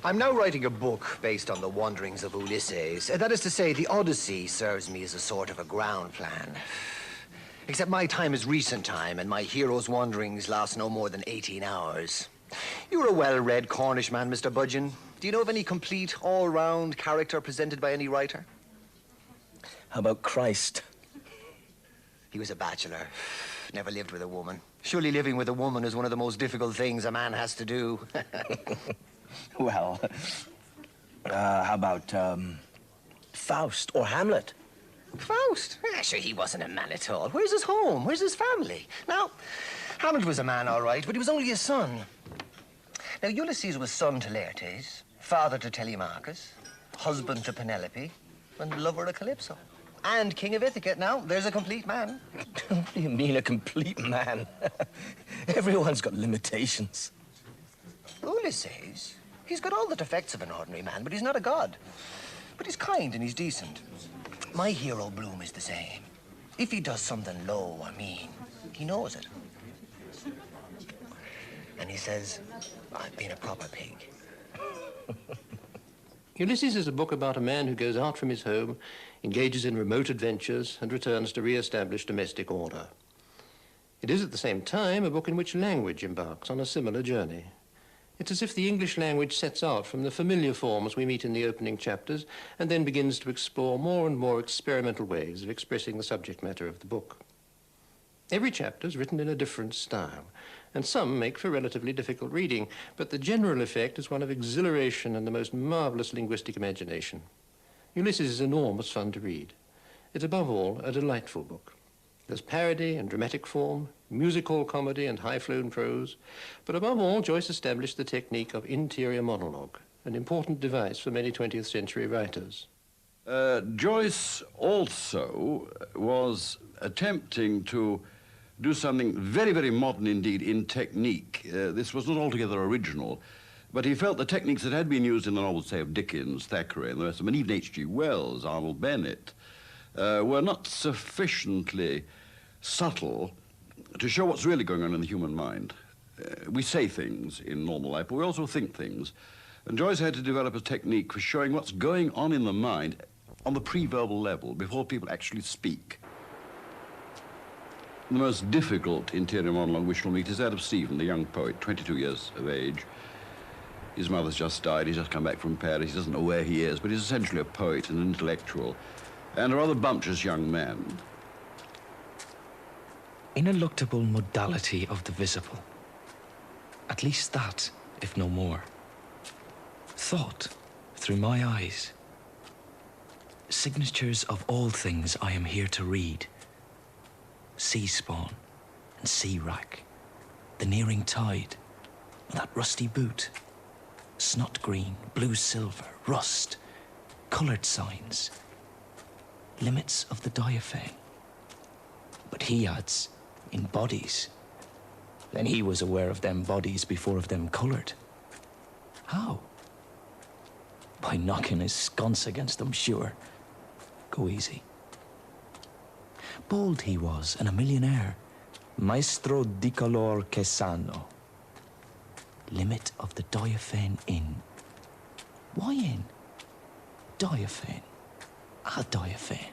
I'm now writing a book based on the wanderings of Ulysses. That is to say, the Odyssey serves me as a sort of a ground plan. Except my time is recent time, and my hero's wanderings last no more than 18 hours. You're a well-read Cornish man, Mr. Budgen. Do you know of any complete, all-round character presented by any writer? How about Christ? He was a bachelor. Never lived with a woman. Surely living with a woman is one of the most difficult things a man has to do. Well, how about, Faust or Hamlet? Faust? Sure, he wasn't a man at all. Where's his home? Where's his family? Now, Hamlet was a man, all right, but he was only a son. Now, Ulysses was son to Laertes, father to Telemachus, husband to Penelope, and lover of Calypso. And king of Ithaca. Now, there's a complete man. What do you mean, a complete man? Everyone's got limitations. Ulysses? He's got all the defects of an ordinary man, but he's not a god. But he's kind and he's decent. My hero, Bloom, is the same. If he does something low or mean, he knows it. And he says, I've been a proper pig. Ulysses is a book about a man who goes out from his home, engages in remote adventures, and returns to re-establish domestic order. It is at the same time a book in which language embarks on a similar journey. It's as if the English language sets out from the familiar forms we meet in the opening chapters and then begins to explore more and more experimental ways of expressing the subject matter of the book. Every chapter is written in a different style, and some make for relatively difficult reading, but the general effect is one of exhilaration and the most marvelous linguistic imagination. Ulysses is enormous fun to read. It's above all a delightful book. There's parody and dramatic form, musical comedy and high-flown prose, but above all, Joyce established the technique of interior monologue, an important device for many 20th century writers. Joyce also was attempting to do something very, very modern indeed in technique. This was not altogether original, but he felt the techniques that had been used in the novels, say, of Dickens, Thackeray, and the rest of them, and even H.G. Wells, Arnold Bennett, were not sufficiently subtle to show what's really going on in the human mind. We say things in normal life, but we also think things. And Joyce had to develop a technique for showing what's going on in the mind on the pre-verbal level before people actually speak. The most difficult interior monologue we shall meet is that of Stephen, the young poet, 22 years of age. His mother's just died, he's just come back from Paris, he doesn't know where he is, but he's essentially a poet, an intellectual, and a rather bumptious young man. Ineluctable modality of the visible. At least that, if no more. Thought through my eyes. Signatures of all things I am here to read. Sea spawn and sea wrack. The nearing tide. That rusty boot. Snot green, blue silver, rust. Coloured signs. Limits of the diaphane. But he adds, in bodies. Then he was aware of them bodies before of them coloured. How? By knocking his sconce against them, sure. Go easy. Bold he was, and a millionaire. Maestro di color che sano. Limit of the diaphane in. Why in? Diaphane. A diaphane.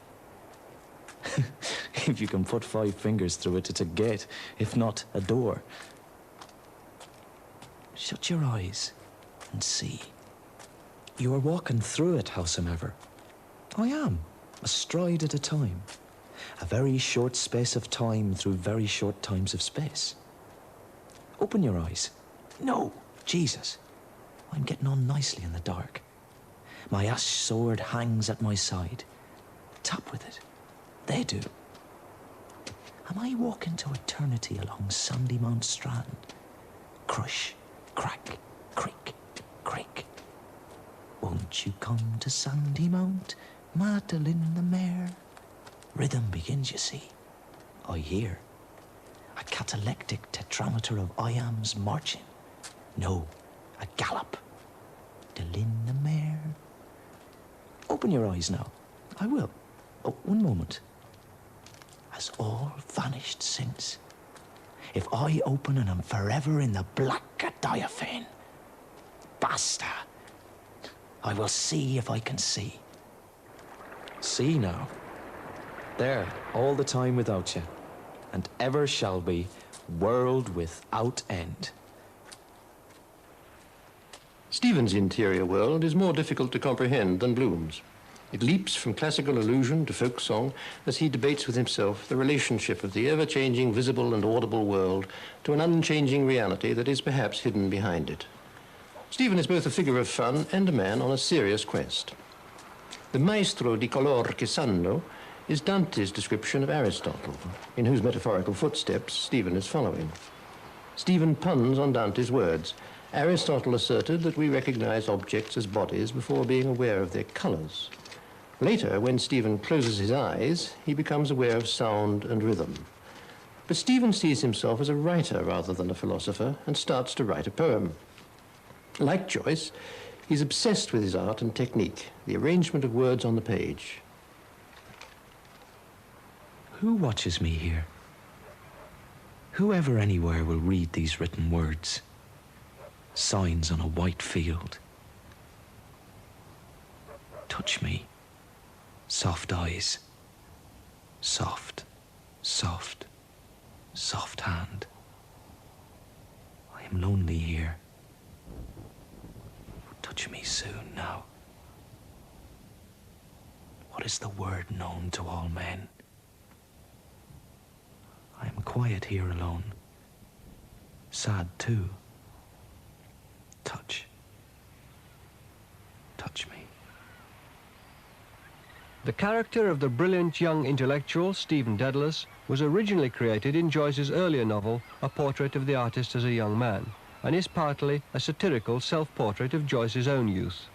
If you can put 5 fingers through it, it's a gate, if not a door. Shut your eyes and see. You are walking through it, howsomever. I am, a stride at a time. A very short space of time through very short times of space. Open your eyes. No, Jesus. I'm getting on nicely in the dark. My ash sword hangs at my side. Tap with it. They do. Am I walking to eternity along Sandymount Strand? Crush, crack, creak, creak. Won't you come to Sandymount, Madeline the mare? Rhythm begins, you see. I hear. A catalectic tetrameter of iambs marching. No, a gallop. Delin the mare. Open your eyes now. I will. Oh, one moment. Has all vanished since? If I open and I'm forever in the black diaphane, Basta. I will see if I can see. See now. There, all the time without you, and ever shall be, world without end. Stephen's interior world is more difficult to comprehend than Bloom's. It leaps from classical allusion to folk song as he debates with himself the relationship of the ever-changing visible and audible world to an unchanging reality that is perhaps hidden behind it. Stephen is both a figure of fun and a man on a serious quest. The maestro di color che sanno is Dante's description of Aristotle, in whose metaphorical footsteps Stephen is following. Stephen puns on Dante's words. Aristotle asserted that we recognize objects as bodies before being aware of their colors. Later, when Stephen closes his eyes, he becomes aware of sound and rhythm. But Stephen sees himself as a writer rather than a philosopher and starts to write a poem. Like Joyce, he's obsessed with his art and technique, the arrangement of words on the page. Who watches me here? Whoever anywhere will read these written words? Signs on a white field. Touch me. Soft eyes. Soft, soft, soft hand. I am lonely here. Touch me soon now. What is the word known to all men? I am quiet here alone. Sad too. Touch. Touch me. The character of the brilliant young intellectual, Stephen Dedalus, was originally created in Joyce's earlier novel, A Portrait of the Artist as a Young Man, and is partly a satirical self-portrait of Joyce's own youth.